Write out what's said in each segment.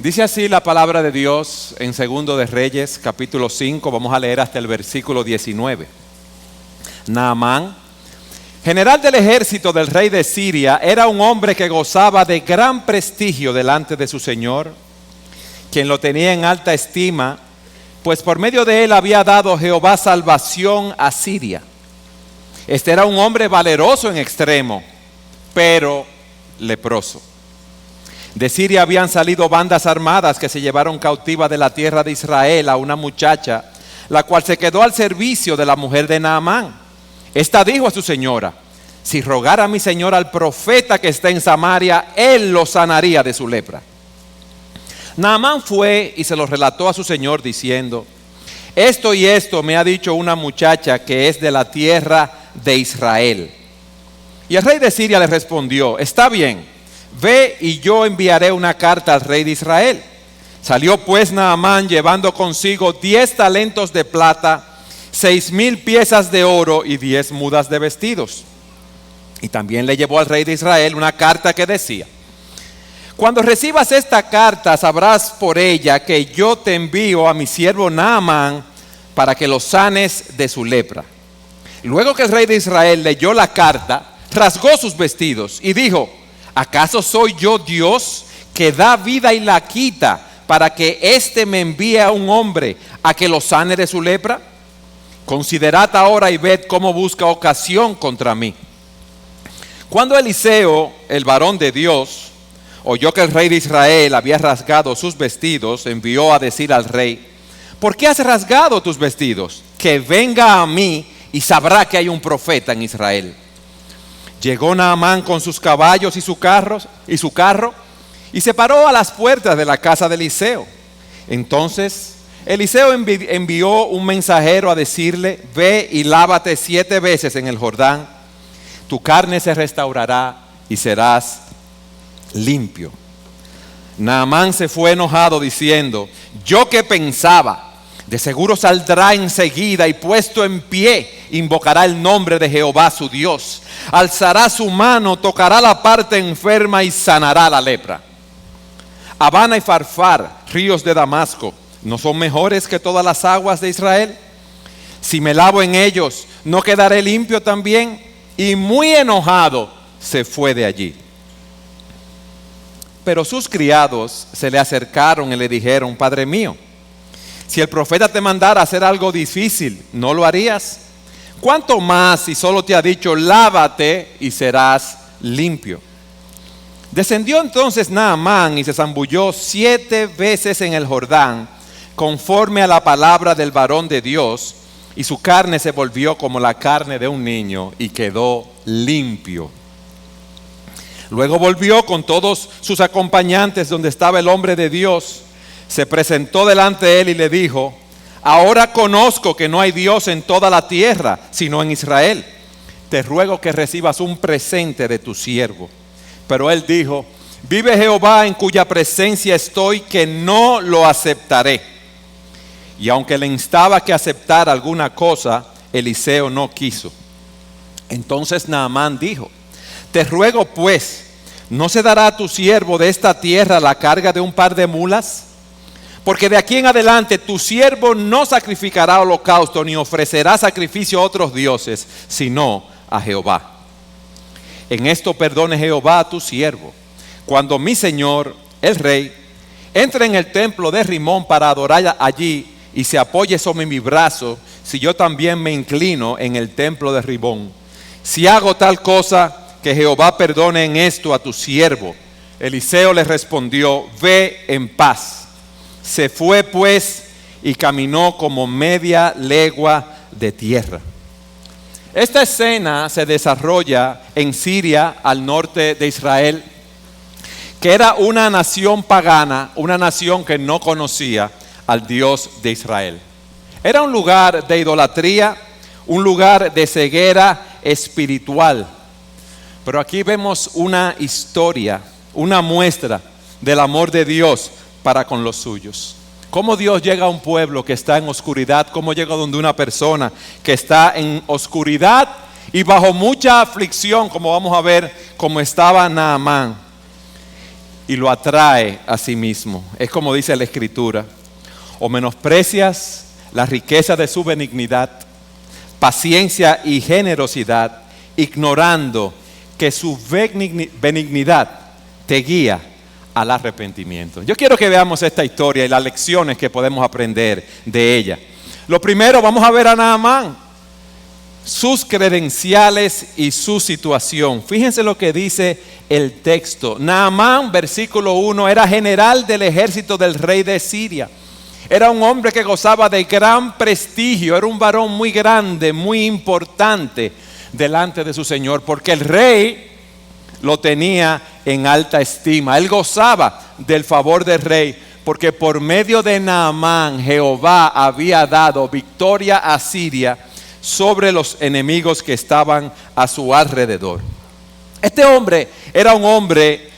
Dice así la palabra de Dios en Segundo de Reyes, capítulo 5, vamos a leer hasta el versículo 19. Naamán, general del ejército del rey de Siria, era un hombre que gozaba de gran prestigio delante de su señor, quien lo tenía en alta estima, pues por medio de él había dado Jehová salvación a Siria. Este era un hombre valeroso en extremo, pero leproso. De Siria habían salido bandas armadas que se llevaron cautiva de la tierra de Israel a una muchacha, la cual se quedó al servicio de la mujer de Naamán. Esta dijo a su señora: si rogara mi señor al profeta que está en Samaria, él lo sanaría de su lepra. Naamán fue y se lo relató a su señor diciendo: esto y esto me ha dicho una muchacha que es de la tierra de Israel. Y el rey de Siria le respondió: está bien, ve y yo enviaré una carta al rey de Israel. Salió pues Naamán llevando consigo 10 talentos de plata, 6,000 piezas de oro y 10 mudas de vestidos. Y también le llevó al rey de Israel una carta que decía: cuando recibas esta carta sabrás por ella que yo te envío a mi siervo Naamán para que lo sanes de su lepra. Luego que el rey de Israel leyó la carta, rasgó sus vestidos y dijo: ¿acaso soy yo Dios que da vida y la quita para que éste me envíe a un hombre a que lo sane de su lepra? Considerad ahora y ved cómo busca ocasión contra mí. Cuando Eliseo, el varón de Dios, oyó que el rey de Israel había rasgado sus vestidos, envió a decir al rey: ¿por qué has rasgado tus vestidos? Que venga a mí y sabrá que hay un profeta en Israel. Llegó Naamán con sus caballos y su carro y se paró a las puertas de la casa de Eliseo. Entonces Eliseo envió un mensajero a decirle: ve y lávate 7 veces en el Jordán, tu carne se restaurará y serás limpio. Naamán se fue enojado diciendo: yo que pensaba, de seguro saldrá enseguida y puesto en pie invocará el nombre de Jehová su Dios, alzará su mano, tocará la parte enferma y sanará la lepra. Abana y Farfar, ríos de Damasco, ¿no son mejores que todas las aguas de Israel? Si me lavo en ellos, ¿no quedaré limpio también? Y muy enojado se fue de allí. Pero sus criados se le acercaron y le dijeron: Padre mío, si el profeta te mandara hacer algo difícil, ¿no lo harías? ¿Cuánto más si solo te ha dicho: lávate y serás limpio? Descendió entonces Naamán y se zambulló 7 veces en el Jordán, conforme a la palabra del varón de Dios, y su carne se volvió como la carne de un niño y quedó limpio. Luego volvió con todos sus acompañantes donde estaba el hombre de Dios, se presentó delante de él y le dijo: ahora conozco que no hay Dios en toda la tierra, sino en Israel. Te ruego que recibas un presente de tu siervo. Pero él dijo: vive Jehová en cuya presencia estoy, que no lo aceptaré. Y aunque le instaba que aceptara alguna cosa, Eliseo no quiso. Entonces Naamán dijo: te ruego pues, ¿no se dará a tu siervo de esta tierra la carga de un par de mulas? Porque de aquí en adelante tu siervo no sacrificará holocausto ni ofrecerá sacrificio a otros dioses, sino a Jehová. En esto perdone Jehová a tu siervo, cuando mi señor, el rey, entre en el templo de Rimón para adorar allí y se apoye sobre mi brazo, si yo también me inclino en el templo de Rimón. Si hago tal cosa, que Jehová perdone en esto a tu siervo. Eliseo le respondió: ve en paz. Se fue pues y caminó como media legua de tierra. Esta escena se desarrolla en Siria, al norte de Israel, que era una nación pagana, una nación que no conocía al Dios de Israel. Era un lugar de idolatría, un lugar de ceguera espiritual. Pero aquí vemos una historia, una muestra del amor de Dios para con los suyos. Cómo Dios llega a un pueblo que está en oscuridad, cómo llega donde una persona que está en oscuridad y bajo mucha aflicción, como vamos a ver, como estaba Naamán. y lo atrae a sí mismo. Es como dice la Escritura: o menosprecias la riqueza de su benignidad, paciencia y generosidad, ignorando que su benignidad te guía al arrepentimiento. Yo quiero que veamos esta historia y las lecciones que podemos aprender de ella. Lo primero, vamos a ver a Naamán, sus credenciales y su situación. Fíjense lo que dice el texto. Naamán, versículo 1, era general del ejército del rey de Siria. Era un hombre que gozaba de gran prestigio, era un varón muy grande, muy importante delante de su señor, porque el rey lo tenía en alta estima. Él gozaba del favor del rey, porque por medio de Naamán Jehová había dado victoria a Siria sobre los enemigos que estaban a su alrededor. Este hombre era un hombre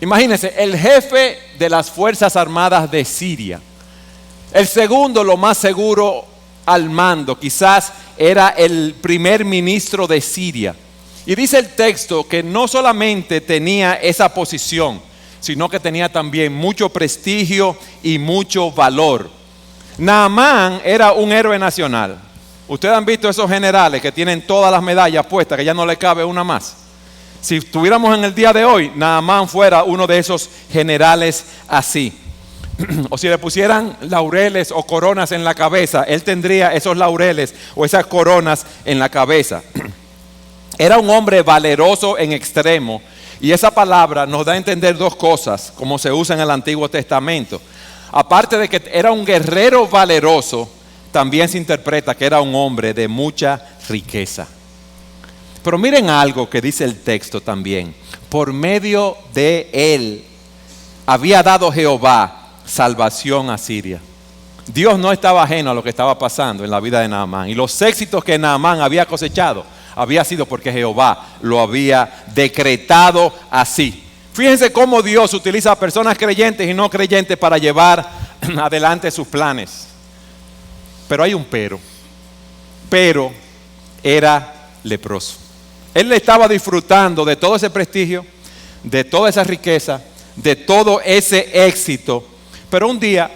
imagínense, el jefe de las Fuerzas Armadas de Siria. El segundo, lo más seguro, al mando, quizás era el primer ministro de Siria. Y dice el texto que no solamente tenía esa posición, sino que tenía también mucho prestigio y mucho valor. Naamán era un héroe nacional. Ustedes han visto esos generales que tienen todas las medallas puestas, que ya no le cabe una más. Si estuviéramos en el día de hoy, Naamán fuera uno de esos generales así. O si le pusieran laureles o coronas en la cabeza, él tendría esos laureles o esas coronas en la cabeza. Era un hombre valeroso en extremo, y esa palabra nos da a entender dos cosas, como se usa en el Antiguo Testamento. Aparte de que era un guerrero valeroso, también se interpreta que era un hombre de mucha riqueza. Pero miren algo que dice el texto también. Por medio de él había dado Jehová salvación a Siria. Dios no estaba ajeno a lo que estaba pasando en la vida de Naamán. Y los éxitos que Naamán había cosechado había sido porque Jehová lo había decretado así. Fíjense cómo Dios utiliza a personas creyentes y no creyentes para llevar adelante sus planes. Pero hay un pero. Pero era leproso. Él estaba disfrutando de todo ese prestigio, de toda esa riqueza, de todo ese éxito. Pero un día,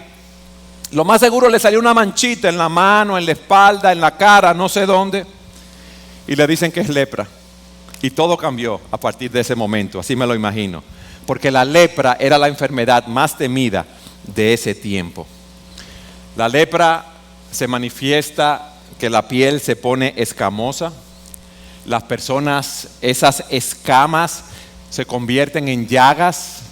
lo más seguro le salió una manchita en la mano, en la espalda, en la cara, no sé dónde. Y le dicen que es lepra. Y todo cambió a partir de ese momento, así me lo imagino. Porque la lepra era la enfermedad más temida de ese tiempo. La lepra se manifiesta que la piel se pone escamosa. Las personas, esas escamas se convierten en llagas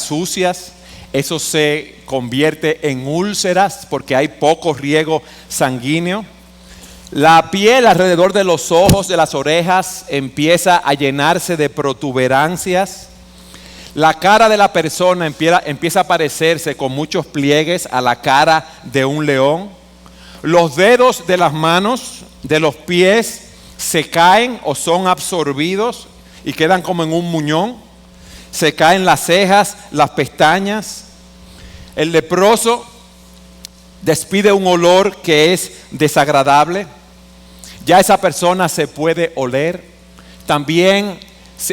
sucias. Eso se convierte en úlceras porque hay poco riego sanguíneo. La piel alrededor de los ojos, de las orejas, empieza a llenarse de protuberancias. La cara de la persona empieza a parecerse con muchos pliegues a la cara de un león. Los dedos de las manos, de los pies, se caen o son absorbidos y quedan como en un muñón. Se caen las cejas, las pestañas. El leproso despide un olor que es desagradable. Ya esa persona se puede oler. También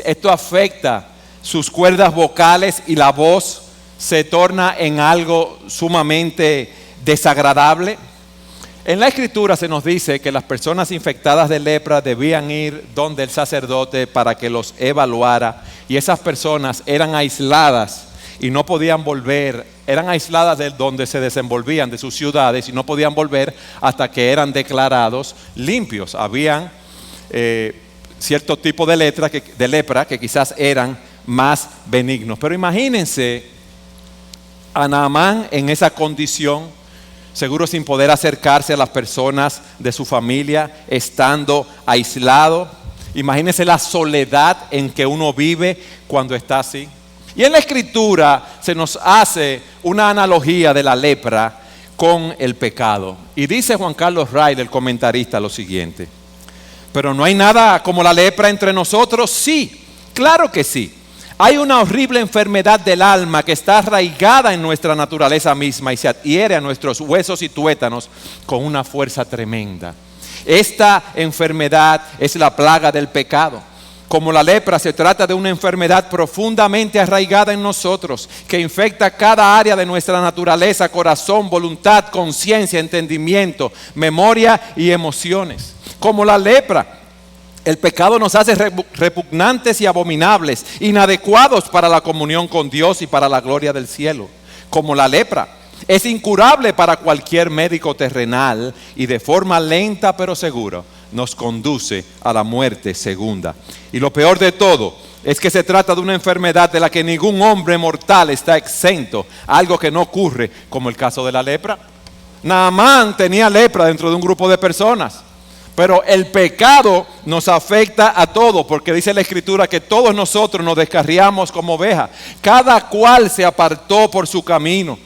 esto afecta sus cuerdas vocales y la voz se torna en algo sumamente desagradable. En la Escritura se nos dice que las personas infectadas de lepra debían ir donde el sacerdote para que los evaluara, y esas personas eran aisladas y no podían volver, eran aisladas de donde se desenvolvían, de sus ciudades, y no podían volver hasta que eran declarados limpios. Habían cierto tipo de lepra que quizás eran más benignos. Pero imagínense a Naamán en esa condición, seguro sin poder acercarse a las personas de su familia, estando aislado. Imagínense la soledad en que uno vive cuando está así. Y en la Escritura se nos hace una analogía de la lepra con el pecado. Y dice Juan Carlos Ray, el comentarista, lo siguiente: pero no hay nada como la lepra entre nosotros. Sí, claro que sí. Hay una horrible enfermedad del alma que está arraigada en nuestra naturaleza misma y se adhiere a nuestros huesos y tuétanos con una fuerza tremenda. Esta enfermedad es la plaga del pecado. Como la lepra, se trata de una enfermedad profundamente arraigada en nosotros, que infecta cada área de nuestra naturaleza: corazón, voluntad, conciencia, entendimiento, memoria y emociones. Como la lepra, el pecado nos hace repugnantes y abominables, inadecuados para la comunión con Dios y para la gloria del cielo. Como la lepra, es incurable para cualquier médico terrenal y de forma lenta pero segura nos conduce a la muerte segunda. Y lo peor de todo es que se trata de una enfermedad de la que ningún hombre mortal está exento, algo que no ocurre como el caso de la lepra. Naamán tenía lepra dentro de un grupo de personas. Pero el pecado nos afecta a todos, porque dice la Escritura que todos nosotros nos descarriamos como ovejas. Cada cual se apartó por su camino.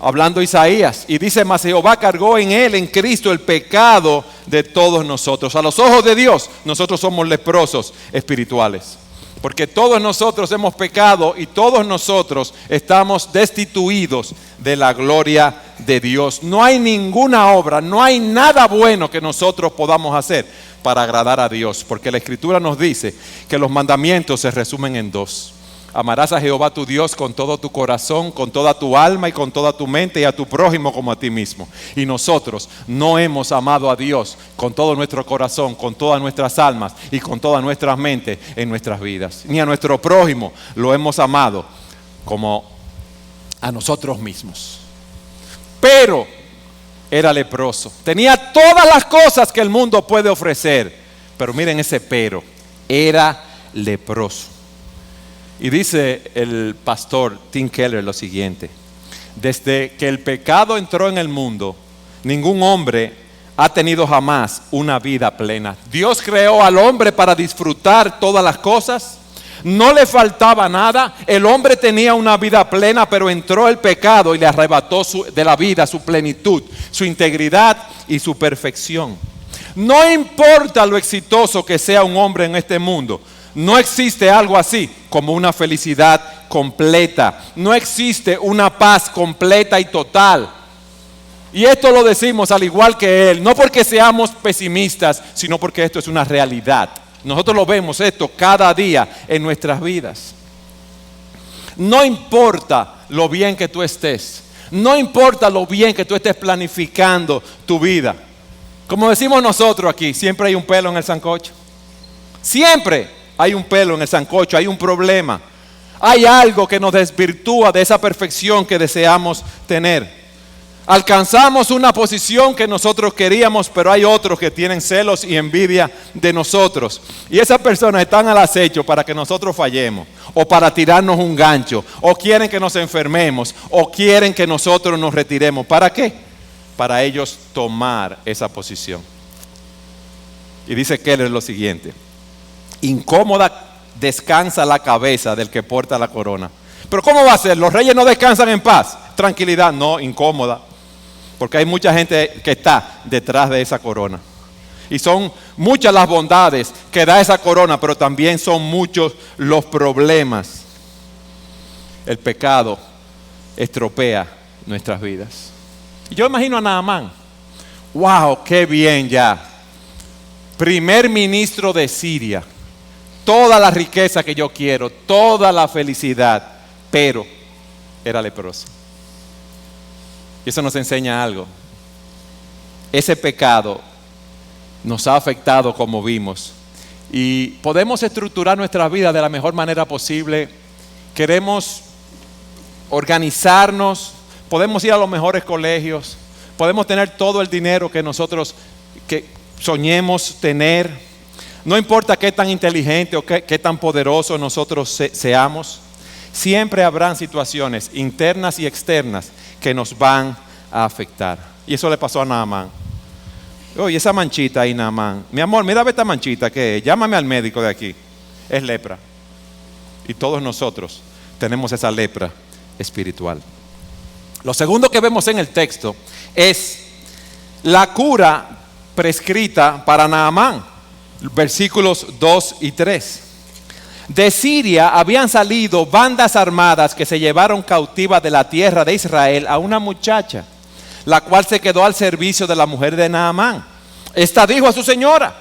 Hablando Isaías, y dice: mas Jehová cargó en él, en Cristo, el pecado de todos nosotros. A los ojos de Dios, nosotros somos leprosos espirituales. Porque todos nosotros hemos pecado y todos nosotros estamos destituidos de la gloria de Dios. No hay ninguna obra, no hay nada bueno que nosotros podamos hacer para agradar a Dios. Porque la Escritura nos dice que los mandamientos se resumen en dos: amarás a Jehová tu Dios con todo tu corazón, con toda tu alma y con toda tu mente, y a tu prójimo como a ti mismo. Y nosotros no hemos amado a Dios con todo nuestro corazón, con todas nuestras almas y con todas nuestras mentes en nuestras vidas. Ni a nuestro prójimo lo hemos amado como a nosotros mismos. Pero era leproso. Tenía todas las cosas que el mundo puede ofrecer. Pero miren ese pero. Era leproso. Y dice el pastor Tim Keller lo siguiente: desde que el pecado entró en el mundo, ningún hombre ha tenido jamás una vida plena. Dios creó al hombre para disfrutar todas las cosas, no le faltaba nada. El hombre tenía una vida plena, pero entró el pecado y le arrebató de la vida su plenitud, su integridad y su perfección. No importa lo exitoso que sea un hombre en este mundo, no existe algo así como una felicidad completa. No existe una paz completa y total. Y esto lo decimos al igual que él, no porque seamos pesimistas, sino porque esto es una realidad. Nosotros lo vemos esto cada día en nuestras vidas. No importa lo bien que tú estés, no importa lo bien que tú estés planificando tu vida. Como decimos nosotros aquí, siempre hay un pelo en el sancocho. Siempre hay un pelo en el sancocho, hay un problema. Hay algo que nos desvirtúa de esa perfección que deseamos tener. Alcanzamos una posición que nosotros queríamos, pero hay otros que tienen celos y envidia de nosotros. Y esas personas están al acecho para que nosotros fallemos, o para tirarnos un gancho, o quieren que nos enfermemos, o quieren que nosotros nos retiremos. ¿Para qué? Para ellos tomar esa posición. Y dice Keller lo siguiente: incómoda descansa la cabeza del que porta la corona. Pero ¿cómo va a ser? ¿Los reyes no descansan en paz? Tranquilidad. No, incómoda. Porque hay mucha gente que está detrás de esa corona. Y son muchas las bondades que da esa corona, pero también son muchos los problemas. El pecado estropea nuestras vidas. Y yo imagino a Naamán. ¡Wow! ¡Qué bien ya! Primer ministro de Siria. Toda la riqueza que yo quiero, toda la felicidad, pero era leproso. Y eso nos enseña algo. Ese pecado nos ha afectado, como vimos, y podemos estructurar nuestra vida de la mejor manera posible. Queremos organizarnos, podemos ir a los mejores colegios, podemos tener todo el dinero que nosotros soñemos tener. No importa qué tan inteligente o qué tan poderoso nosotros seamos, siempre habrán situaciones internas y externas que nos van a afectar. Y eso le pasó a Naamán. Oye, esa manchita ahí, Naamán. Mi amor, mira esta manchita que es. Llámame al médico de aquí. Es lepra. Y todos nosotros tenemos esa lepra espiritual. Lo segundo que vemos en el texto es la cura prescrita para Naamán. Versículos 2 y 3. De Siria habían salido bandas armadas que se llevaron cautiva de la tierra de Israel a una muchacha, la cual se quedó al servicio de la mujer de Naamán. Esta dijo a su señora: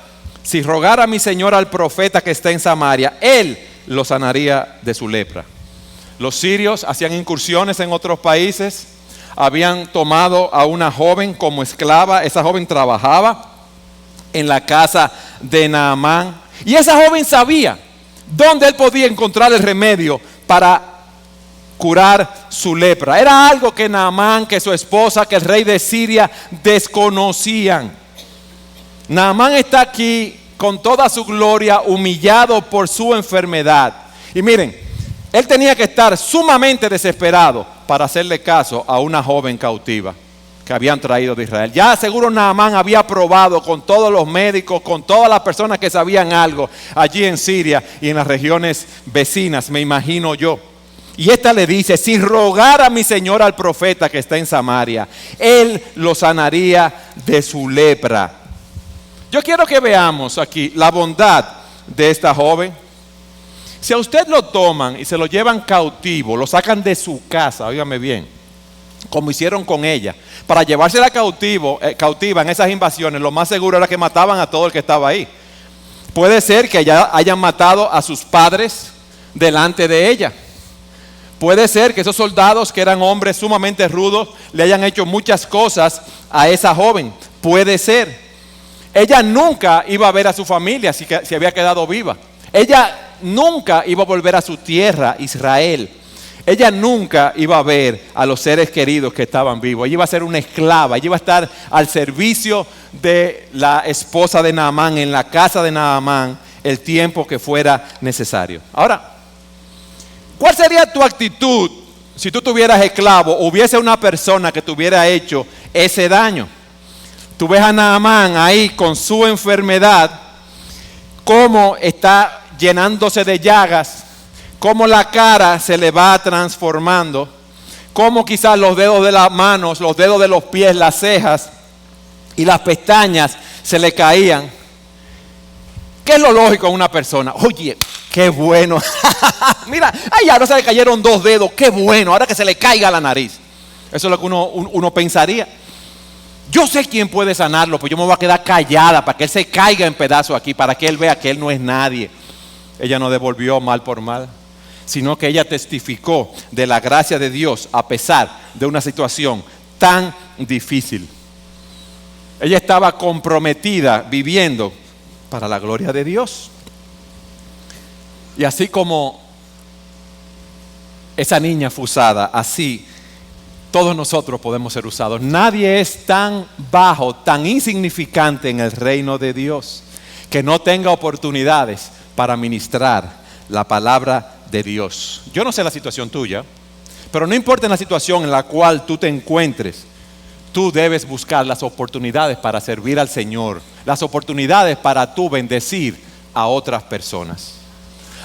si rogara a mi señor al profeta que está en Samaria, él lo sanaría de su lepra. Los sirios hacían incursiones en otros países, habían tomado a una joven como esclava. Esa joven trabajaba en la casa de Naamán y esa joven sabía dónde él podía encontrar el remedio para curar su lepra. Era algo que Naamán, que su esposa, que el rey de Siria desconocían. Naamán está aquí con toda su gloria, humillado por su enfermedad. Y miren, él tenía que estar sumamente desesperado para hacerle caso a una joven cautiva que habían traído de Israel. Ya seguro Naamán había probado con todos los médicos, con todas las personas que sabían algo allí en Siria y en las regiones vecinas, me imagino yo. Y esta le dice, si rogara a mi señor al profeta que está en Samaria, él lo sanaría de su lepra. Yo quiero que veamos aquí la bondad de esta joven. Si a usted lo toman y se lo llevan cautivo, lo sacan de su casa, óigame bien, como hicieron con ella, para llevársela cautiva en esas invasiones, lo más seguro era que mataban a todo el que estaba ahí. Puede ser que ya hayan matado a sus padres delante de ella. Puede ser que esos soldados, que eran hombres sumamente rudos, le hayan hecho muchas cosas a esa joven. Puede ser. Ella nunca iba a ver a su familia si había quedado viva. Ella nunca iba a volver a su tierra, Israel. Ella nunca iba a ver a los seres queridos que estaban vivos. Ella iba a ser una esclava. Ella iba a estar al servicio de la esposa de Naamán, en la casa de Naamán, el tiempo que fuera necesario. Ahora, ¿cuál sería tu actitud si tú tuvieras esclavo o hubiese una persona que te hubiera hecho ese daño? Tú ves a Naamán ahí con su enfermedad, cómo está llenándose de llagas, cómo la cara se le va transformando, cómo quizás los dedos de las manos, los dedos de los pies, las cejas y las pestañas se le caían. ¿Qué es lo lógico en una persona? Oye, qué bueno. Mira, ay, ahora se le cayeron 2 dedos, qué bueno, ahora que se le caiga la nariz. Eso es lo que uno pensaría. Yo sé quién puede sanarlo, pues yo me voy a quedar callada para que él se caiga en pedazos aquí, para que él vea que él no es nadie. Ella no devolvió mal por mal, sino que ella testificó de la gracia de Dios a pesar de una situación tan difícil. Ella estaba comprometida viviendo para la gloria de Dios. Y así como esa niña fue usada, así todos nosotros podemos ser usados. Nadie es tan bajo, tan insignificante en el reino de Dios que no tenga oportunidades para ministrar la palabra de Dios. Yo no sé la situación tuya, pero no importa en la situación en la cual tú te encuentres, tú debes buscar las oportunidades para servir al Señor, las oportunidades para tú bendecir a otras personas.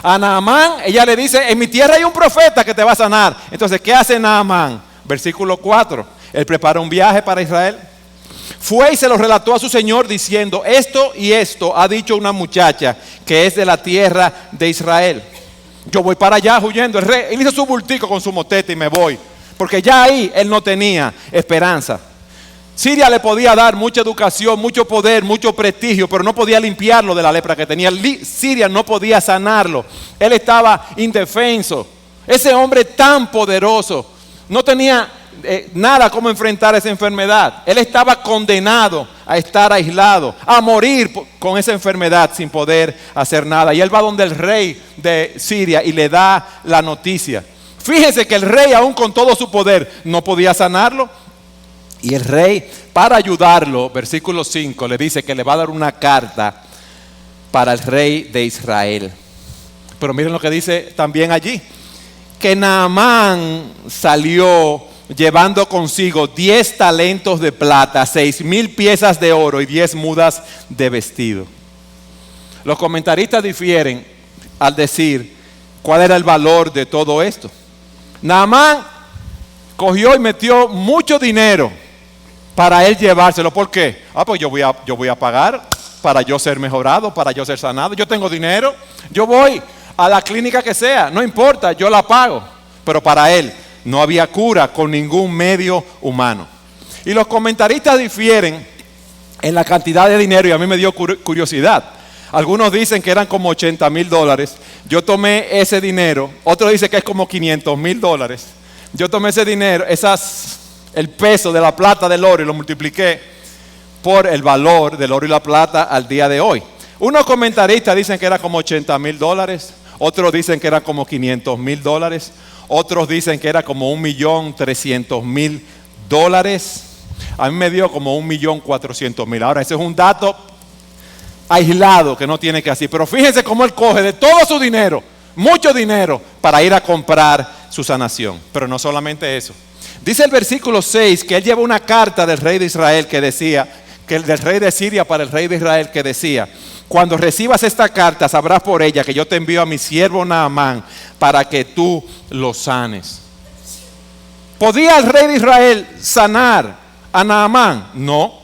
A Naamán, ella le dice, en mi tierra hay un profeta que te va a sanar. Entonces, ¿qué hace Naamán? Versículo 4, él prepara un viaje para Israel. Fue y se lo relató a su señor diciendo, esto y esto ha dicho una muchacha que es de la tierra de Israel. Yo voy para allá huyendo. El rey, él hizo su bultico con su motete y me voy. Porque ya ahí él no tenía esperanza. Siria le podía dar mucha educación, mucho poder, mucho prestigio, pero no podía limpiarlo de la lepra que tenía. Siria no podía sanarlo. Él estaba indefenso. Ese hombre tan poderoso no tenía nada como enfrentar esa enfermedad. Él estaba condenado a estar aislado, a morir con esa enfermedad sin poder hacer nada. Y él va donde el rey de Siria y le da la noticia. Fíjense que el rey, aún con todo su poder, no podía sanarlo. Y el rey, para ayudarlo, versículo 5, le dice que le va a dar una carta para el rey de Israel. Pero miren lo que dice también allí, que Naamán salió llevando consigo 10 talentos de plata, 6,000 piezas de oro y 10 mudas de vestido. Los comentaristas difieren al decir cuál era el valor de todo esto. Naamán cogió y metió mucho dinero para él llevárselo. ¿Por qué? Pues yo voy a pagar para yo ser mejorado, para yo ser sanado. Yo tengo dinero, yo voy a la clínica que sea, no importa, yo la pago. Pero para él no había cura con ningún medio humano. Y los comentaristas difieren en la cantidad de dinero, y a mí me dio curiosidad. Algunos dicen que eran como $80,000. Yo tomé ese dinero. Otros dicen que es como $500,000. Yo tomé ese dinero, el peso de la plata del oro y lo multipliqué por el valor del oro y la plata al día de hoy. Unos comentaristas dicen que era como $80,000. Otros dicen que era como $500,000. Otros dicen que era como $1,300,000. A mí me dio como $1,400,000. Ahora, ese es un dato aislado que no tiene que así. Pero fíjense cómo él coge de todo su dinero, mucho dinero, para ir a comprar su sanación. Pero no solamente eso. Dice el versículo 6 que él lleva una carta del rey de Israel que decía, del rey de Siria para el rey de Israel que decía: cuando recibas esta carta sabrás por ella que yo te envío a mi siervo Naamán para que tú lo sanes. ¿Podía el rey de Israel sanar a Naamán? No.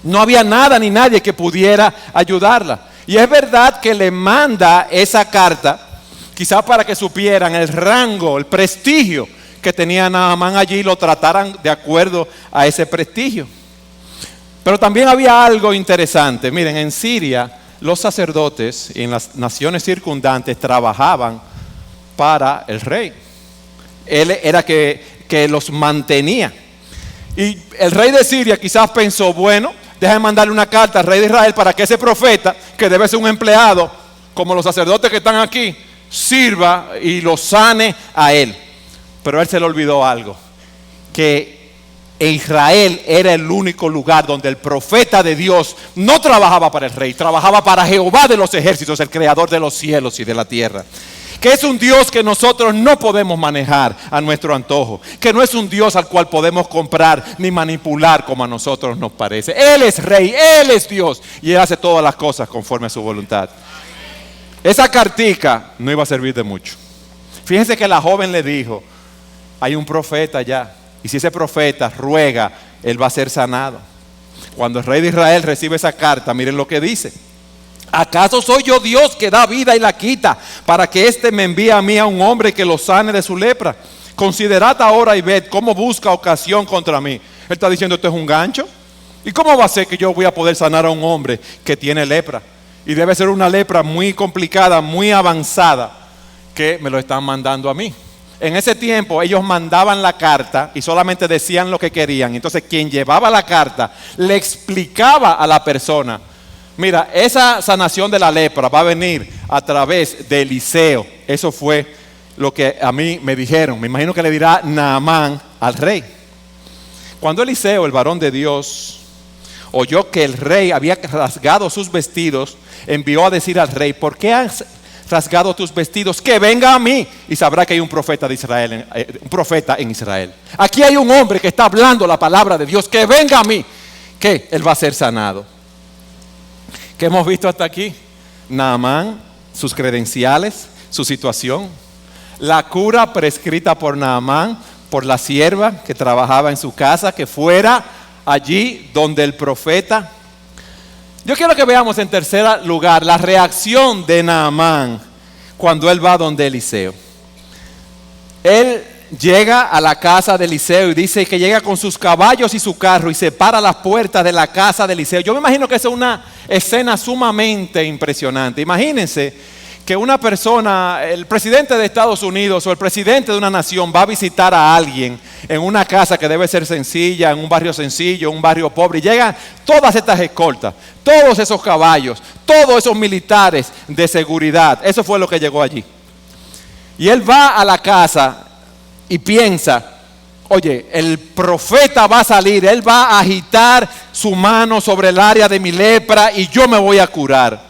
No había nada ni nadie que pudiera ayudarla. Y es verdad que le manda esa carta, quizás para que supieran el rango, el prestigio que tenía Naamán allí y lo trataran de acuerdo a ese prestigio. Pero también había algo interesante. Miren, en Siria los sacerdotes y en las naciones circundantes trabajaban para el rey. Él era que los mantenía. Y el rey de Siria quizás pensó, bueno, déjame mandarle una carta al rey de Israel para que ese profeta, que debe ser un empleado, como los sacerdotes que están aquí, sirva y lo sane a él. Pero él se le olvidó algo, que Israel era el único lugar donde el profeta de Dios no trabajaba para el rey, trabajaba para Jehová de los ejércitos, el creador de los cielos y de la tierra. Que es un Dios que nosotros no podemos manejar a nuestro antojo, que no es un Dios al cual podemos comprar ni manipular como a nosotros nos parece. Él es rey, Él es Dios y Él hace todas las cosas conforme a su voluntad. Esa cartica no iba a servir de mucho. Fíjense que la joven le dijo: hay un profeta allá, y si ese profeta ruega, él va a ser sanado. Cuando el rey de Israel recibe esa carta, miren lo que dice: ¿acaso soy yo Dios que da vida y la quita, para que éste me envíe a mí a un hombre que lo sane de su lepra? Considerad ahora y ved cómo busca ocasión contra mí. Él está diciendo: esto es un gancho. ¿Y cómo va a ser que yo voy a poder sanar a un hombre que tiene lepra? Y debe ser una lepra muy complicada, muy avanzada, que me lo están mandando a mí. En ese tiempo ellos mandaban la carta y solamente decían lo que querían. Entonces quien llevaba la carta le explicaba a la persona: mira, esa sanación de la lepra va a venir a través de Eliseo. Eso fue lo que a mí me dijeron. Me imagino que le dirá Naamán al rey. Cuando Eliseo, el varón de Dios, oyó que el rey había rasgado sus vestidos, envió a decir al rey: ¿por qué has rasgado tus vestidos? Que venga a mí y sabrá que hay un profeta de Israel, un profeta en Israel. Aquí hay un hombre que está hablando la palabra de Dios. Que venga a mí, que él va a ser sanado. ¿Qué hemos visto hasta aquí? Naamán, sus credenciales, su situación, la cura prescrita por Naamán, por la sierva que trabajaba en su casa, que fuera allí donde el profeta. Yo quiero que veamos en tercer lugar la reacción de Naamán cuando él va donde Eliseo. Él llega a la casa de Eliseo y dice que llega con sus caballos y su carro y se para a las puertas de la casa de Eliseo. Yo me imagino que esa es una escena sumamente impresionante. Imagínense que una persona, el presidente de Estados Unidos o el presidente de una nación va a visitar a alguien en una casa que debe ser sencilla, en un barrio sencillo, un barrio pobre, y llegan todas estas escoltas, todos esos caballos, todos esos militares de seguridad. Eso fue lo que llegó allí. Y él va a la casa y piensa: oye, el profeta va a salir, él va a agitar su mano sobre el área de mi lepra y yo me voy a curar.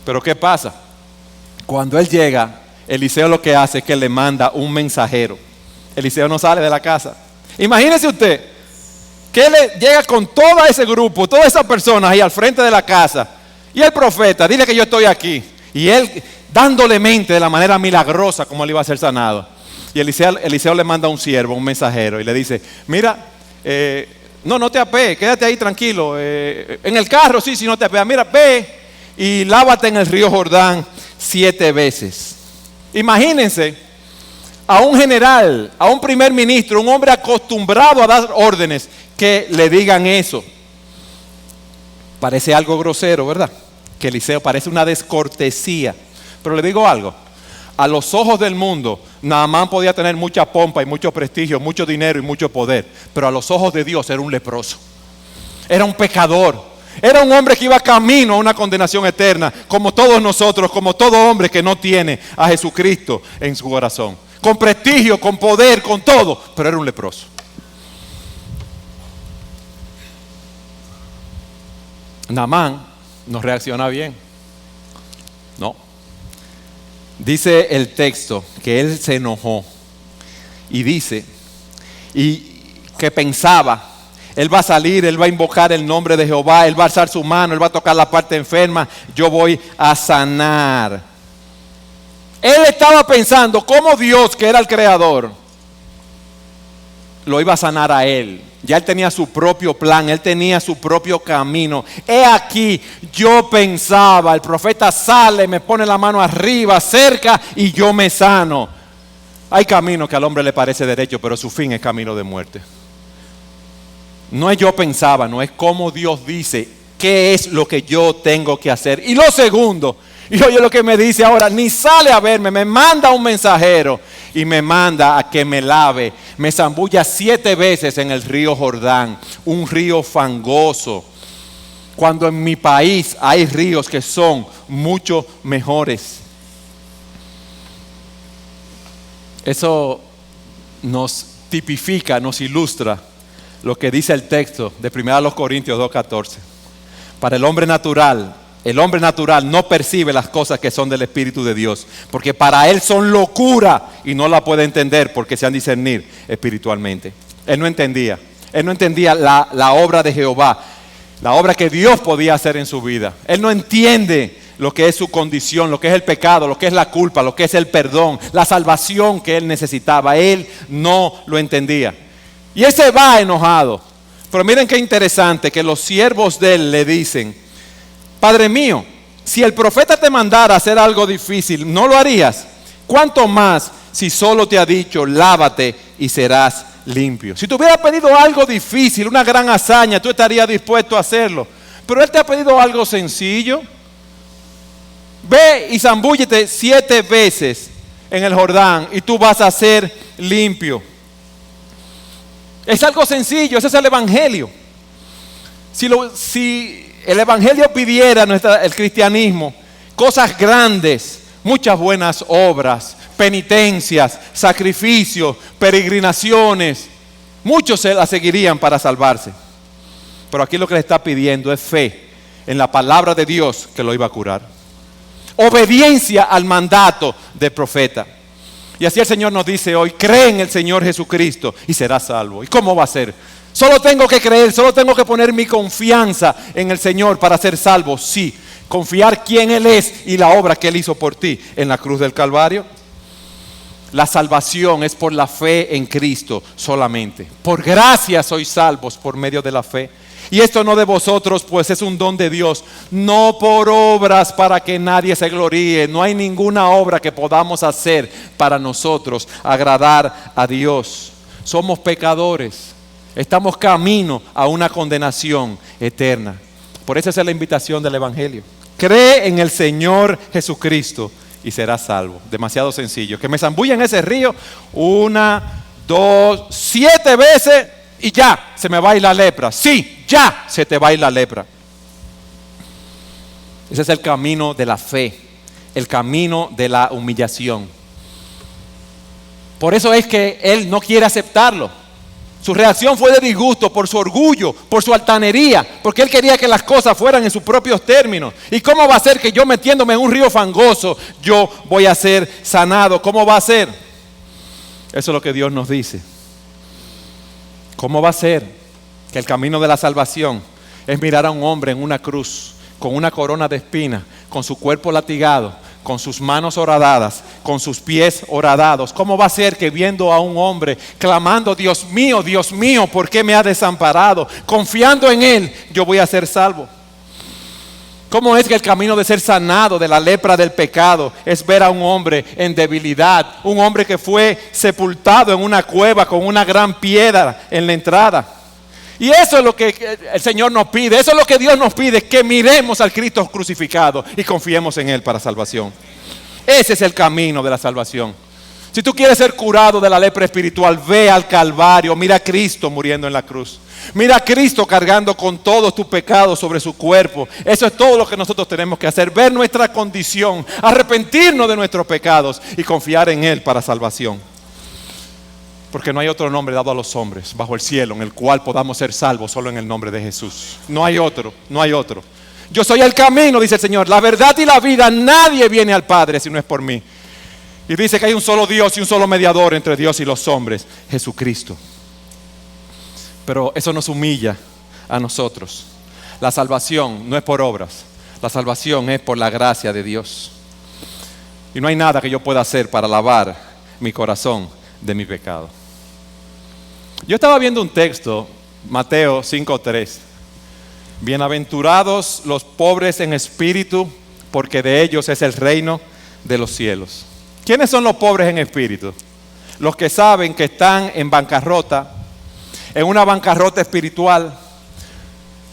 Pero ¿qué pasa? Cuando él llega, Eliseo lo que hace es que le manda un mensajero. Eliseo no sale de la casa. Imagínese usted que él llega con todo ese grupo, todas esas personas ahí al frente de la casa. Y el profeta: dile que yo estoy aquí. Y él dándole mente de la manera milagrosa como él iba a ser sanado. Y Eliseo le manda un siervo, un mensajero, y le dice: mira, no te apees, quédate ahí tranquilo. En el carro sí, si no te apeas. Mira, ve y lávate en el río Jordán 7 veces. Imagínense a un general, a un primer ministro, un hombre acostumbrado a dar órdenes, que le digan eso. Parece algo grosero, ¿verdad? que Eliseo parece una descortesía. Pero le digo algo, a los ojos del mundo, Naamán podía tener mucha pompa y mucho prestigio, mucho dinero y mucho poder, pero a los ojos de Dios era un leproso, era un pecador, era un hombre que iba camino a una condenación eterna, como todos nosotros, como todo hombre que no tiene a Jesucristo en su corazón, con prestigio, con poder, con todo, pero era un leproso. Naamán no reacciona bien, no. Dice el texto que él se enojó y dice, y que pensaba, él va a salir, él va a invocar el nombre de Jehová, él va a alzar su mano, él va a tocar la parte enferma, yo voy a sanar. Él estaba pensando cómo Dios, que era el creador, lo iba a sanar a él. Ya él tenía su propio plan, él tenía su propio camino. He aquí, yo pensaba, el profeta sale, me pone la mano arriba, cerca, y yo me sano. Hay camino que al hombre le parece derecho, pero su fin es camino de muerte. No es yo pensaba, no es como Dios dice, qué es lo que yo tengo que hacer. Y lo segundo, y oye lo que me dice ahora, ni sale a verme, me manda un mensajero y me manda a que me lave, me zambulla 7 veces en el río Jordán, un río fangoso, cuando en mi país hay ríos que son mucho mejores. Eso nos tipifica, nos ilustra lo que dice el texto de 1 Corintios 2:14. Para el hombre natural no percibe las cosas que son del Espíritu de Dios, porque para él son locura y no la puede entender porque se han de discernir espiritualmente. Él no entendía la obra de Jehová, la obra que Dios podía hacer en su vida. Él no entiende lo que es su condición, lo que es el pecado, lo que es la culpa, lo que es el perdón, la salvación que él necesitaba. Él no lo entendía. Y él se va enojado. Pero miren qué interesante que los siervos de él le dicen, Padre mío, si el profeta te mandara a hacer algo difícil, ¿no lo harías? ¿Cuánto más si solo te ha dicho, lávate y serás limpio? Si te hubiera pedido algo difícil, una gran hazaña, tú estarías dispuesto a hacerlo. Pero él te ha pedido algo sencillo. Ve y zambúllete 7 veces en el Jordán y tú vas a ser limpio. Es algo sencillo, ese es el evangelio. Si el evangelio pidiera el cristianismo cosas grandes, muchas buenas obras, penitencias, sacrificios, peregrinaciones, muchos se la seguirían para salvarse. Pero aquí lo que le está pidiendo es fe en la palabra de Dios que lo iba a curar. Obediencia al mandato del profeta. Y así el Señor nos dice hoy, cree en el Señor Jesucristo y serás salvo. ¿Y cómo va a ser? Solo tengo que creer, solo tengo que poner mi confianza en el Señor para ser salvo. Sí, confiar quién Él es y la obra que Él hizo por ti en la cruz del Calvario. La salvación es por la fe en Cristo solamente. Por gracia sois salvos por medio de la fe. Y esto no de vosotros, pues es un don de Dios, no por obras para que nadie se gloríe. No hay ninguna obra que podamos hacer para nosotros agradar a Dios. Somos pecadores, estamos camino a una condenación eterna. Por eso esa es la invitación del Evangelio. Cree en el Señor Jesucristo y serás salvo. Demasiado sencillo. Que me zambulla en ese río 1, 2, 7 veces y ya se me va a ir la lepra. Sí, ya se te va a ir la lepra. Ese es el camino de la fe, el camino de la humillación. Por eso es que él no quiere aceptarlo. Su reacción fue de disgusto por su orgullo, por su altanería, porque él quería que las cosas fueran en sus propios términos. ¿Y cómo va a ser que yo metiéndome en un río fangoso, yo voy a ser sanado? ¿Cómo va a ser? Eso es lo que Dios nos dice. ¿Cómo va a ser que el camino de la salvación es mirar a un hombre en una cruz, con una corona de espinas, con su cuerpo latigado, con sus manos horadadas, con sus pies horadados? ¿Cómo va a ser que viendo a un hombre clamando, Dios mío, ¿por qué me ha desamparado? Confiando en Él, yo voy a ser salvo. ¿Cómo es que el camino de ser sanado de la lepra del pecado es ver a un hombre en debilidad? Un hombre que fue sepultado en una cueva con una gran piedra en la entrada. Y eso es lo que el Señor nos pide, eso es lo que Dios nos pide, que miremos al Cristo crucificado y confiemos en Él para salvación. Ese es el camino de la salvación. Si tú quieres ser curado de la lepra espiritual, ve al Calvario, mira a Cristo muriendo en la cruz. Mira a Cristo cargando con todos tus pecados sobre su cuerpo. Eso es todo lo que nosotros tenemos que hacer, ver nuestra condición, arrepentirnos de nuestros pecados y confiar en Él para salvación. Porque no hay otro nombre dado a los hombres bajo el cielo en el cual podamos ser salvos, solo en el nombre de Jesús. No hay otro, no hay otro. Yo soy el camino, dice el Señor, la verdad y la vida. Nadie viene al Padre si no es por mí. Y dice que hay un solo Dios y un solo mediador entre Dios y los hombres, Jesucristo. Pero eso nos humilla a nosotros. La salvación no es por obras, la salvación es por la gracia de Dios. Y no hay nada que yo pueda hacer para lavar mi corazón de mi pecado. Yo estaba viendo un texto, Mateo 5:3. Bienaventurados los pobres en espíritu, porque de ellos es el reino de los cielos. ¿Quiénes son los pobres en espíritu? Los que saben que están en bancarrota, en una bancarrota espiritual,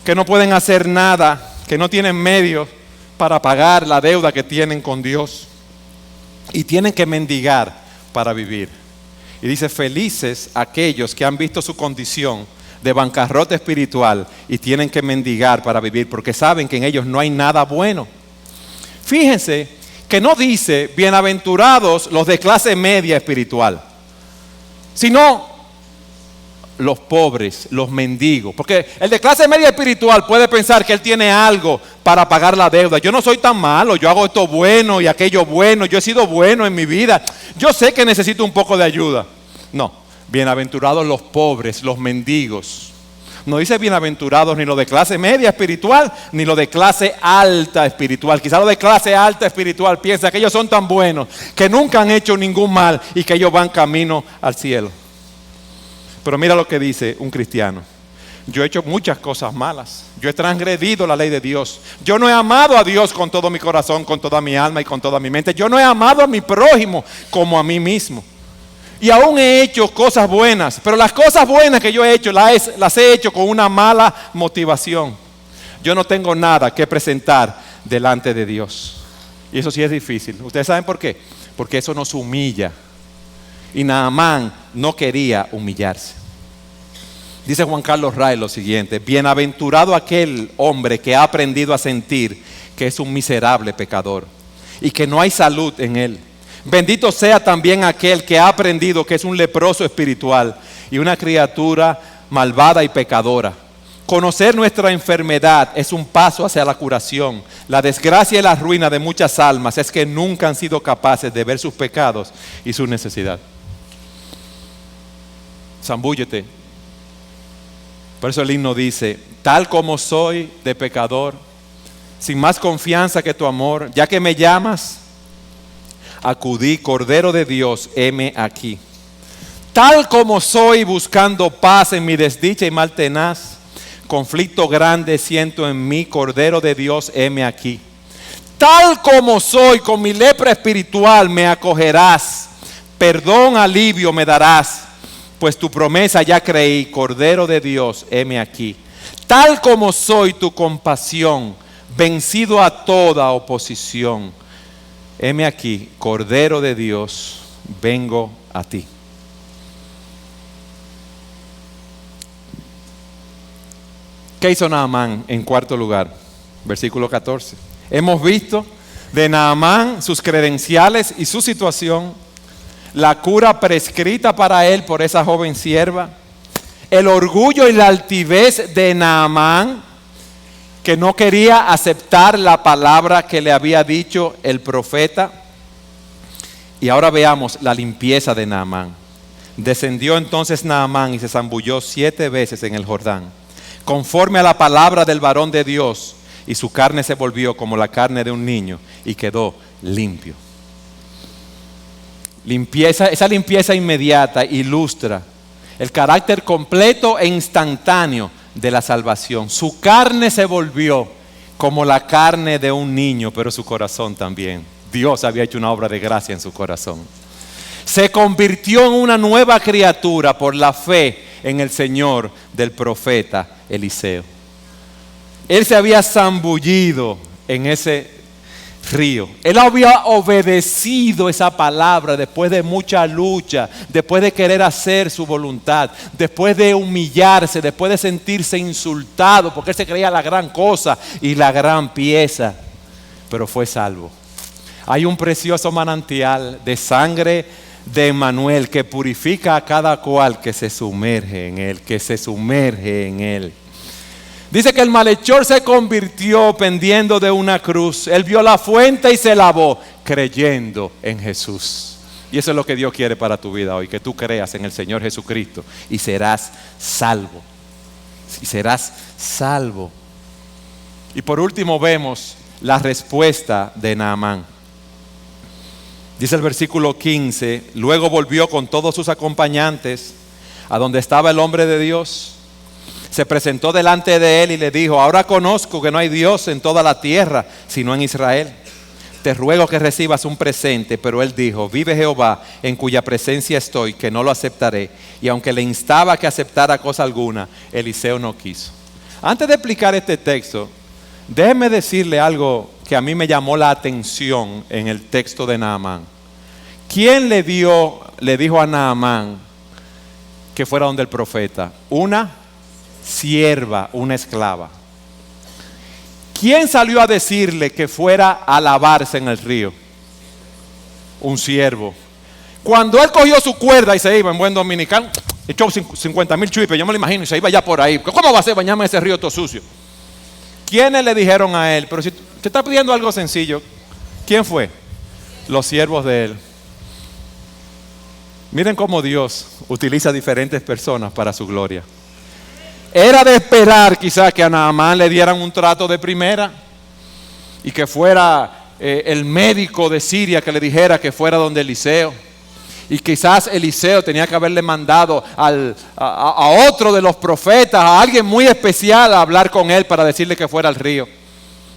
que no pueden hacer nada, que no tienen medios para pagar la deuda que tienen con Dios y tienen que mendigar para vivir. Y dice, felices aquellos que han visto su condición de bancarrota espiritual y tienen que mendigar para vivir, porque saben que en ellos no hay nada bueno. Fíjense que no dice bienaventurados los de clase media espiritual, sino los pobres, los mendigos. Porque el de clase media espiritual puede pensar que él tiene algo para pagar la deuda. Yo no soy tan malo, yo hago esto bueno y aquello bueno, yo he sido bueno en mi vida. Yo sé que necesito un poco de ayuda. No, bienaventurados los pobres, los mendigos. No dice bienaventurados ni los de clase media espiritual, ni los de clase alta espiritual. Quizá los de clase alta espiritual piensan que ellos son tan buenos, que nunca han hecho ningún mal y que ellos van camino al cielo. Pero mira lo que dice un cristiano. Yo he hecho muchas cosas malas. Yo he transgredido la ley de Dios. Yo no he amado a Dios con todo mi corazón, con toda mi alma y con toda mi mente. Yo no he amado a mi prójimo como a mí mismo. Y aún he hecho cosas buenas, pero las cosas buenas que yo he hecho las he hecho con una mala motivación. Yo no tengo nada que presentar delante de Dios. Y eso sí es difícil. ¿Ustedes saben por qué? Porque eso nos humilla. Y Naamán no quería humillarse. Dice Juan Carlos Ray lo siguiente: bienaventurado aquel hombre que ha aprendido a sentir que es un miserable pecador y que no hay salud en él. Bendito sea también aquel que ha aprendido que es un leproso espiritual y una criatura malvada y pecadora. Conocer nuestra enfermedad es un paso hacia la curación. La desgracia y la ruina de muchas almas es que nunca han sido capaces de ver sus pecados y su necesidad. Zambúllete. Por eso el himno dice: tal como soy de pecador, sin más confianza que tu amor, ya que me llamas, acudí, Cordero de Dios, heme aquí. Tal como soy buscando paz en mi desdicha y mal tenaz, conflicto grande siento en mí, Cordero de Dios, heme aquí. Tal como soy con mi lepra espiritual me acogerás, perdón, alivio me darás, pues tu promesa ya creí, Cordero de Dios, heme aquí. Tal como soy tu compasión, vencido a toda oposición, heme aquí, Cordero de Dios, vengo a ti. ¿Qué hizo Naamán en cuarto lugar? Versículo 14. Hemos visto de Naamán sus credenciales y su situación, la cura prescrita para él por esa joven sierva, el orgullo y la altivez de Naamán, que no quería aceptar la palabra que le había dicho el profeta. Y ahora veamos la limpieza de Naamán. Descendió entonces Naamán y se zambulló 7 veces en el Jordán, conforme a la palabra del varón de Dios, y su carne se volvió como la carne de un niño y quedó limpio. Esa limpieza inmediata ilustra el carácter completo e instantáneo de la salvación. Su carne se volvió como la carne de un niño, pero su corazón también. Dios había hecho una obra de gracia en su corazón. Se convirtió en una nueva criatura por la fe en el Señor del profeta Eliseo. Él se había zambullido en ese río. Él había obedecido esa palabra después de mucha lucha, después de querer hacer su voluntad, después de humillarse, después de sentirse insultado, porque él se creía la gran cosa y la gran pieza, pero fue salvo. Hay un precioso manantial de sangre de Emmanuel que purifica a cada cual que se sumerge en él, que se sumerge en él. Dice que el malhechor se convirtió pendiendo de una cruz. Él vio la fuente y se lavó creyendo en Jesús. Y eso es lo que Dios quiere para tu vida hoy, que tú creas en el Señor Jesucristo y serás salvo. Y serás salvo. Y por último vemos la respuesta de Naamán. Dice el versículo 15, luego volvió con todos sus acompañantes a donde estaba el hombre de Dios. Se presentó delante de él y le dijo, ahora conozco que no hay Dios en toda la tierra, sino en Israel. Te ruego que recibas un presente. Pero él dijo, vive Jehová, en cuya presencia estoy, que no lo aceptaré. Y aunque le instaba que aceptara cosa alguna, Eliseo no quiso. Antes de explicar este texto, déjeme decirle algo que a mí me llamó la atención en el texto de Naamán. ¿Quién le dijo a Naamán que fuera donde el profeta? Una sierva, una esclava. ¿Quién salió a decirle que fuera a lavarse en el río? Un siervo. Cuando él cogió su cuerda y se iba, en buen dominicano, echó 50,000 chuipes, yo me lo imagino, y se iba ya por ahí. ¿Cómo va a ser bañarme en ese río todo sucio? ¿Quiénes le dijeron a él? Pero si te está pidiendo algo sencillo, ¿quién fue? Los siervos de él. Miren cómo Dios utiliza diferentes personas para su gloria. Era de esperar quizás que a Naamán le dieran un trato de primera y que fuera el médico de Siria que le dijera que fuera donde Eliseo. Y quizás Eliseo tenía que haberle mandado a otro de los profetas, a alguien muy especial a hablar con él para decirle que fuera al río.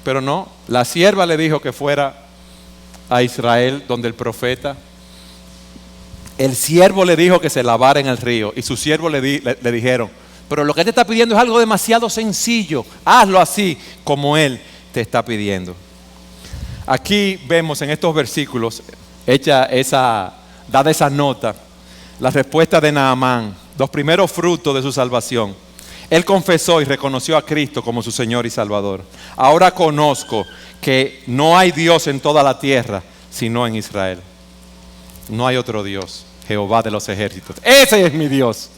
Pero no, la sierva le dijo que fuera a Israel donde el profeta. El siervo le dijo que se lavara en el río y sus siervos le dijeron, pero lo que te está pidiendo es algo demasiado sencillo, hazlo así como él te está pidiendo. Aquí vemos en estos versículos, dada esa nota, la respuesta de Naamán, los primeros frutos de su salvación. Él confesó y reconoció a Cristo como su Señor y Salvador. Ahora conozco que no hay Dios en toda la tierra, sino en Israel. No hay otro Dios, Jehová de los ejércitos. Ese es mi Dios.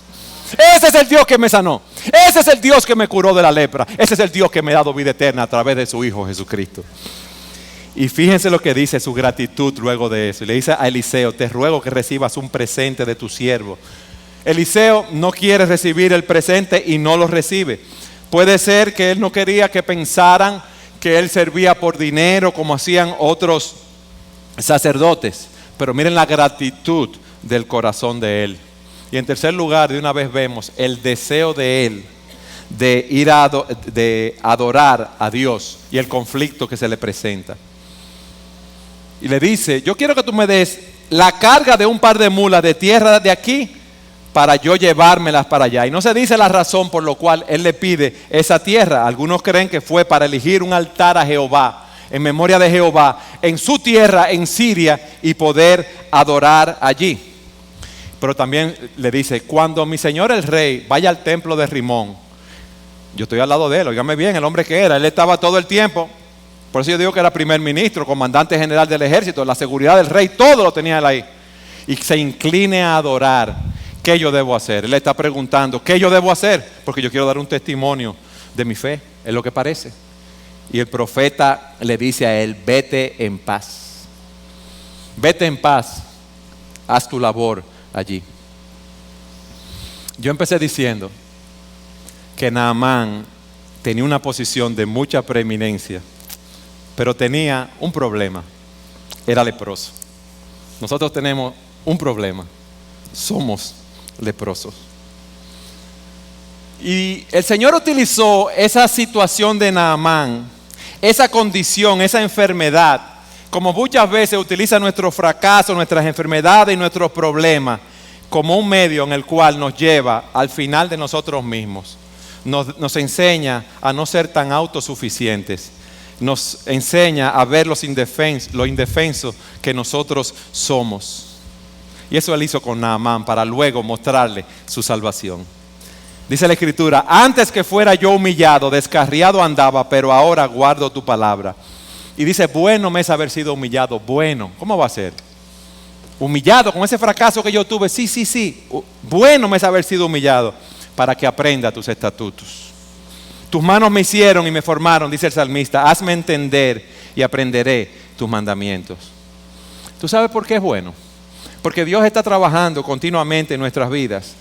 Ese es el Dios que me sanó. Ese es el Dios que me curó de la lepra. Ese es el Dios que me ha dado vida eterna a través de su Hijo Jesucristo. Y fíjense lo que dice su gratitud luego de eso. Y le dice a Eliseo, te ruego que recibas un presente de tu siervo. Eliseo no quiere recibir el presente y no lo recibe. Puede ser que él no quería que pensaran que él servía por dinero como hacían otros sacerdotes. Pero miren la gratitud del corazón de él. Y en tercer lugar, de una vez vemos el deseo de él de ir de adorar a Dios y el conflicto que se le presenta. Y le dice, yo quiero que tú me des la carga de un par de mulas de tierra de aquí para yo llevármelas para allá. Y no se dice la razón por la cual él le pide esa tierra. Algunos creen que fue para elegir un altar a Jehová, en memoria de Jehová, en su tierra, en Siria, y poder adorar allí. Pero también le dice, cuando mi señor el rey vaya al templo de Rimón, yo estoy al lado de él, óigame bien, el hombre que era, él estaba todo el tiempo. Por eso yo digo que era primer ministro, comandante general del ejército, la seguridad del rey, todo lo tenía él ahí. Y se incline a adorar. ¿Qué yo debo hacer? Él le está preguntando, ¿qué yo debo hacer? Porque yo quiero dar un testimonio de mi fe, es lo que parece. Y el profeta le dice a él, vete en paz. Vete en paz, haz tu labor allí. Yo empecé diciendo que Naamán tenía una posición de mucha preeminencia, pero tenía un problema, era leproso. Nosotros tenemos un problema, somos leprosos. Y el Señor utilizó esa situación de Naamán, esa condición, esa enfermedad, como muchas veces utiliza nuestro fracaso, nuestras enfermedades y nuestros problemas, como un medio en el cual nos lleva al final de nosotros mismos. Nos enseña a no ser tan autosuficientes. Nos enseña a ver lo indefenso que nosotros somos. Y eso él hizo con Naamán para luego mostrarle su salvación. Dice la Escritura: antes que fuera yo humillado, descarriado andaba, pero ahora guardo tu palabra. Y dice: bueno me es haber sido humillado. Bueno, ¿cómo va a ser? Humillado con ese fracaso que yo tuve. Sí. Bueno me es haber sido humillado para que aprenda tus estatutos. Tus manos me hicieron y me formaron, dice el salmista. Hazme entender y aprenderé tus mandamientos. ¿Tú sabes por qué es bueno? Porque Dios está trabajando continuamente en nuestras vidas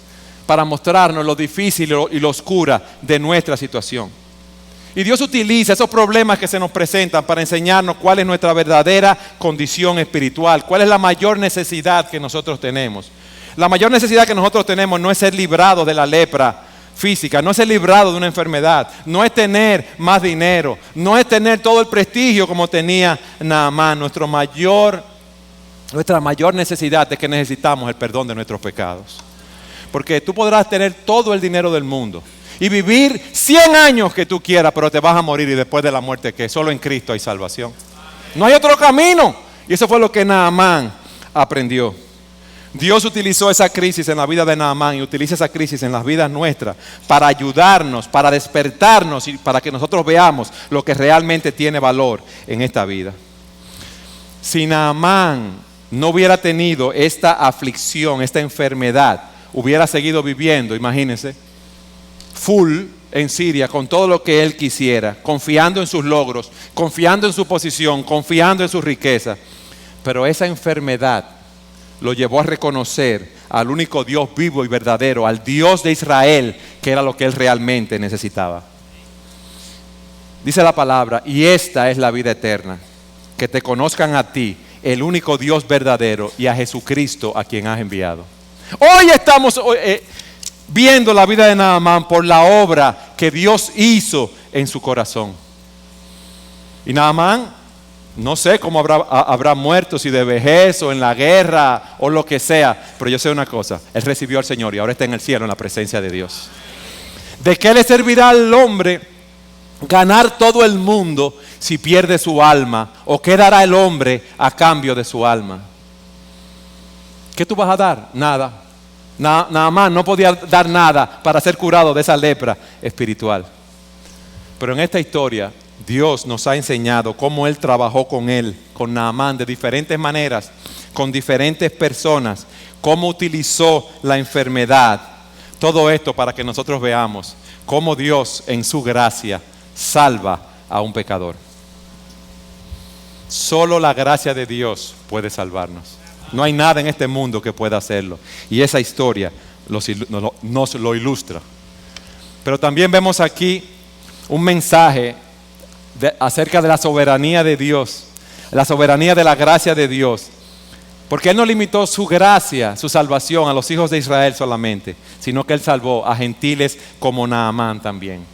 para mostrarnos lo difícil y lo oscura de nuestra situación. Y Dios utiliza esos problemas que se nos presentan para enseñarnos cuál es nuestra verdadera condición espiritual, cuál es la mayor necesidad que nosotros tenemos. La mayor necesidad que nosotros tenemos no es ser librados de la lepra física, no es ser librado de una enfermedad, no es tener más dinero, no es tener todo el prestigio como tenía Naamán. Nuestra mayor necesidad es que necesitamos el perdón de nuestros pecados. Porque tú podrás tener todo el dinero del mundo y vivir 100 años que tú quieras, pero te vas a morir, y después de la muerte, ¿qué? Solo en Cristo hay salvación. No hay otro camino. Y eso fue lo que Naamán aprendió. Dios utilizó esa crisis en la vida de Naamán y utiliza esa crisis en las vidas nuestras para ayudarnos, para despertarnos y para que nosotros veamos lo que realmente tiene valor en esta vida. Si Naamán no hubiera tenido esta aflicción, esta enfermedad, hubiera seguido viviendo, imagínense, full en Siria, con todo lo que él quisiera, confiando en sus logros, confiando en su posición, confiando en su riqueza. Pero esa enfermedad lo llevó a reconocer al único Dios vivo y verdadero, al Dios de Israel, que era lo que él realmente necesitaba. Dice la palabra: y esta es la vida eterna, que te conozcan a ti, el único Dios verdadero, y a Jesucristo a quien has enviado. Hoy estamos viendo la vida de Naamán por la obra que Dios hizo en su corazón. Y Naamán, no sé cómo habrá muerto, si de vejez o en la guerra o lo que sea, pero yo sé una cosa: él recibió al Señor y ahora está en el cielo en la presencia de Dios. ¿De qué le servirá al hombre ganar todo el mundo si pierde su alma? ¿O qué dará el hombre a cambio de su alma? ¿Qué tú vas a dar? Nada. Naamán no podía dar nada para ser curado de esa lepra espiritual. Pero en esta historia Dios nos ha enseñado cómo Él trabajó con Naamán de diferentes maneras, con diferentes personas, cómo utilizó la enfermedad. Todo esto para que nosotros veamos cómo Dios en su gracia salva a un pecador. Solo la gracia de Dios puede salvarnos. No hay nada en este mundo que pueda hacerlo. Y esa historia nos lo ilustra. Pero también vemos aquí un mensaje acerca de la soberanía de Dios, la soberanía de la gracia de Dios. Porque Él no limitó su gracia, su salvación a los hijos de Israel solamente, sino que Él salvó a gentiles como Naamán también.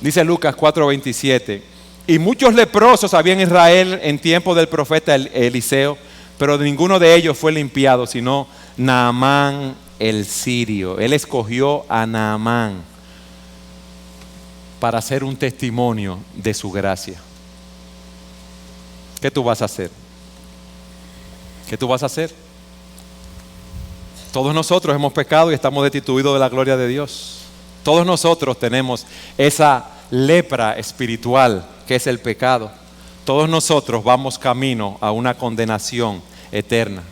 Dice Lucas 4:27: y muchos leprosos había en Israel en tiempo del profeta Eliseo, pero ninguno de ellos fue limpiado, sino Naamán el sirio. Él escogió a Naamán para hacer un testimonio de su gracia. ¿Qué tú vas a hacer? ¿Qué tú vas a hacer? Todos nosotros hemos pecado y estamos destituidos de la gloria de Dios. Todos nosotros tenemos esa lepra espiritual que es el pecado. Todos nosotros vamos camino a una condenación eterna.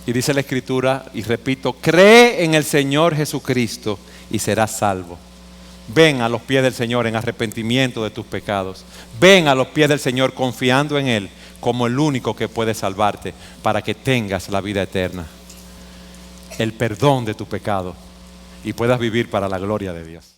Y dice la Escritura, y repito: cree en el Señor Jesucristo y serás salvo. Ven a los pies del Señor en arrepentimiento de tus pecados. Ven a los pies del Señor confiando en Él como el único que puede salvarte para que tengas la vida eterna, el perdón de tu pecado y puedas vivir para la gloria de Dios.